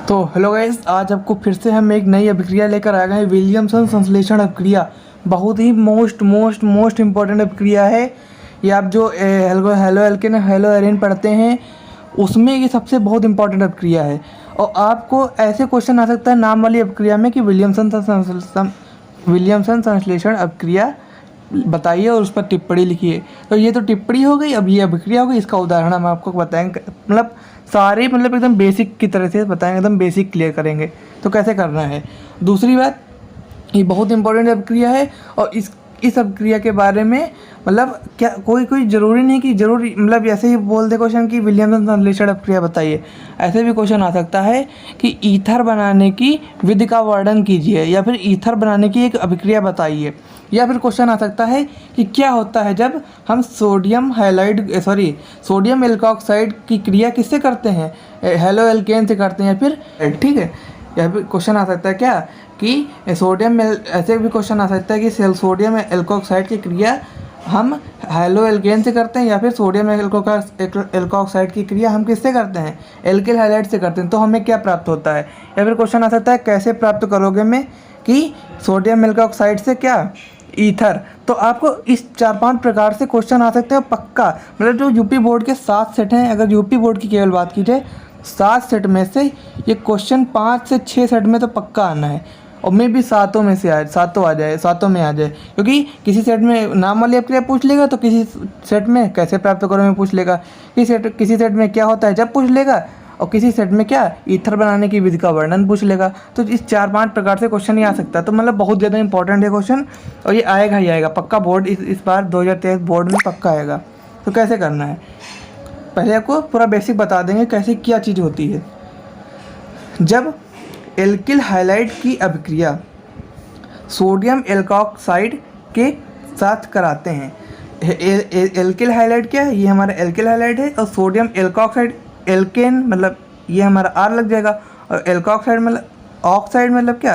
तो hello guys, आज आपको फिर से हम एक नई अभिक्रिया लेकर आ गए हैं। विलियमसन संश्लेषण अभिक्रिया बहुत ही मोस्ट इम्पॉर्टेंट अभिक्रिया है। ये आप जो हेलो एल्केन हेलो एरिन पढ़ते हैं उसमें ये सबसे बहुत इंपॉर्टेंट अभिक्रिया है। और आपको ऐसे क्वेश्चन आ सकता है नाम वाली अभिक्रिया में कि विलियमसन संश्लेषण अभिक्रिया बताइए और उस पर टिप्पणी लिखिए। तो ये तो टिप्पणी हो गई, अब ये अभिक्रिया हो गई। इसका उदाहरण हम आपको बताएंगे, मतलब सारे एकदम बेसिक की तरह से बताएंगे, एकदम बेसिक क्लियर करेंगे तो कैसे करना है। दूसरी बात, ये बहुत इंपॉर्टेंट अभिक्रिया है और इस अभिक्रिया के बारे में मतलब क्या कोई ज़रूरी नहीं कि ज़रूरी मतलब ऐसे ही बोल दे क्वेश्चन कि विलियमसन संश्लेषण अभिक्रिया बताइए। ऐसे भी क्वेश्चन आ सकता है कि ईथर बनाने की विधि का वर्णन कीजिए, या फिर ईथर बनाने की एक अभिक्रिया बताइए। या फिर क्वेश्चन आ सकता है कि क्या होता है जब हम सोडियम एल्कोक्साइड की क्रिया किससे करते हैं, हेलो एल्केन से करते हैं, या फिर ठीक है। या फिर क्वेश्चन आ सकता है क्या कि ऐसे भी क्वेश्चन आ सकता है कि सोडियम एल्कोक्साइड की क्रिया हम हेलो एल्केन से करते हैं, या फिर सोडियम एल्कोक्साइड की क्रिया हम किससे करते हैं, एल्किल हाइलाइड से करते हैं, तो हमें क्या प्राप्त होता है। या फिर क्वेश्चन आ सकता है कैसे प्राप्त करोगे में कि सोडियम एल्कोक्साइड से क्या ईथर। तो आपको इस 4-5 प्रकार से क्वेश्चन आ सकते हैं पक्का। मतलब जो यूपी बोर्ड के 7 सेट हैं, अगर यूपी बोर्ड की केवल बात की जाए 7 सेट में से ये क्वेश्चन 5 से 6 सेट में तो पक्का आना है, और मे भी सातों में आ जाए, क्योंकि किसी सेट में नाम वाली अभिक्रिया पूछ लेगा तो किसी सेट में कैसे प्राप्त करो में पूछ लेगा, किसी सेट में क्या होता है जब पूछ लेगा, और किसी सेट में क्या ईथर बनाने की विधि का वर्णन पूछ लेगा। तो इस 4-5 प्रकार से क्वेश्चन ही आ सकता है। तो मतलब बहुत ज़्यादा इंपॉर्टेंट है क्वेश्चन, और ये आएगा ही आएगा पक्का। बोर्ड इस बार 2023 बोर्ड में पक्का आएगा। तो कैसे करना है, पहले आपको पूरा बेसिक बता देंगे कैसे क्या चीज़ होती है। जब एल्किल हाइलाइड की अभिक्रिया सोडियम एल्कोक्साइड के साथ कराते हैं, एल्किल हाइलाइड क्या है, ये हमारा एल्किल हाइलाइड है, और सोडियम एल्कोक्साइड एल्केन मतलब ये हमारा आर लग जाएगा, और एल्कोक्साइड मतलब ऑक्साइड मतलब क्या,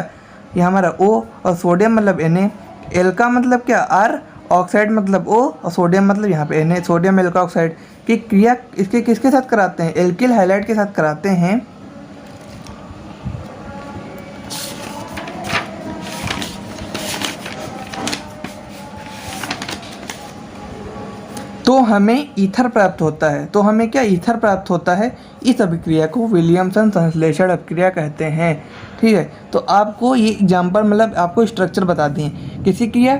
ये हमारा ओ, और सोडियम मतलब Na, एल्का मतलब क्या आर, ऑक्साइड मतलब ओ, और सोडियम मतलब यहाँ पे Na। सोडियम एल्कोक्साइड की क्रिया इसके किसके साथ कराते हैं, एल्किल हाइलाइड के साथ कराते हैं। तो हमें ईथर प्राप्त होता है। तो हमें क्या ईथर प्राप्त होता है। इस अभिक्रिया को विलियमसन संश्लेषण अभिक्रिया कहते हैं। ठीक है, तो आपको ये एग्जाम्पल मतलब आपको स्ट्रक्चर बता दिए। किसी क्रिया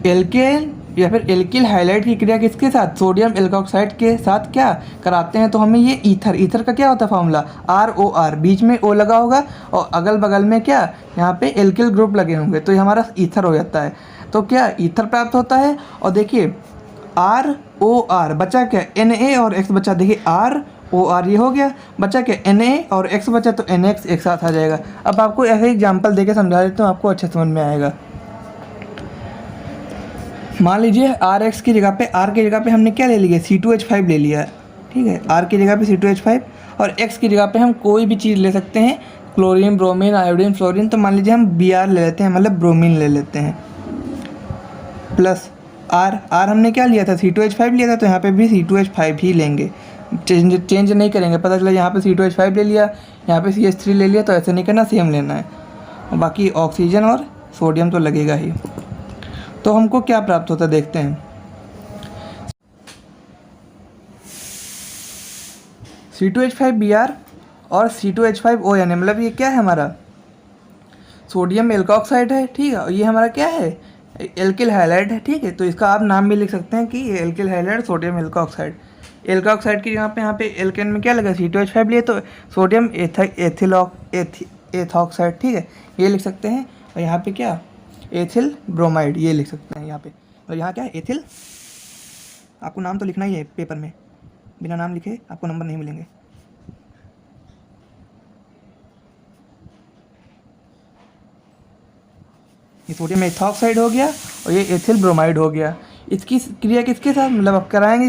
एल्केन या फिर एल्किल हाइलाइड की क्रिया किसके साथ, सोडियम एल्कोक्साइड के साथ क्या कराते हैं, तो हमें ये ईथर का क्या होता है फॉर्मूला, ROR, बीच में O लगा होगा और अगल बगल में क्या यहाँ पे एल्किल ग्रुप लगे होंगे, तो ये हमारा ईथर हो जाता है। तो क्या ईथर प्राप्त होता है। और देखिए ROR बचा क्या, Na और X बचा, देखिए ROR ये हो गया, बचा क्या Na और X बचा, तो NX एक साथ आ जाएगा। अब आपको ऐसे एग्जाम्पल देके समझा देता हूँ, आपको अच्छे समझ में आएगा। मान लीजिए RX की जगह पे, R की जगह पे हमने क्या ले लिया, C2H5 ले लिया। ठीक है, R की जगह पे C2H5, और X की जगह पे हम कोई भी चीज़ ले सकते हैं, क्लोरीन, ब्रोमीन, आयोडीन, फ्लोरीन। तो मान लीजिए हम Br ले लेते हैं, मतलब ब्रोमीन ले लेते हैं, प्लस R हमने क्या लिया था, C2H5 लिया था, तो यहाँ पे भी C2H5 ही लेंगे, चेंज नहीं करेंगे। पता चला यहाँ पे C2H5 ले लिया, यहाँ पे CH3 ले लिया, तो ऐसे नहीं करना, सेम लेना है। और बाकी ऑक्सीजन और सोडियम तो लगेगा ही। तो हमको क्या प्राप्त होता है देखते हैं। C2H5Br और C2H5O, यानी मतलब ये क्या है हमारा सोडियम एल्कोक्साइड है। ठीक है, और ये हमारा क्या है, एल्किल हाइलाइड है। ठीक है, तो इसका आप नाम भी लिख सकते हैं कि ये alkyl halide sodium alkoxide. Alkoxide की यहाँ पे एल्केन में क्या लगा, C2H5 लिए, तो सोडियम एथोक्साइड। ठीक है, ये लिख सकते हैं। और यहाँ पे क्या एथिल ब्रोमाइड, ये लिख सकते हैं यहाँ पे। और यहाँ क्या है एथिल, आपको नाम तो लिखना ही है पेपर में, बिना नाम लिखे आपको नंबर नहीं मिलेंगे। ये सोडियम एथोक्साइड हो गया और ये एथिल ब्रोमाइड हो गया। इसकी क्रिया किसके साथ मतलब आप कराएंगे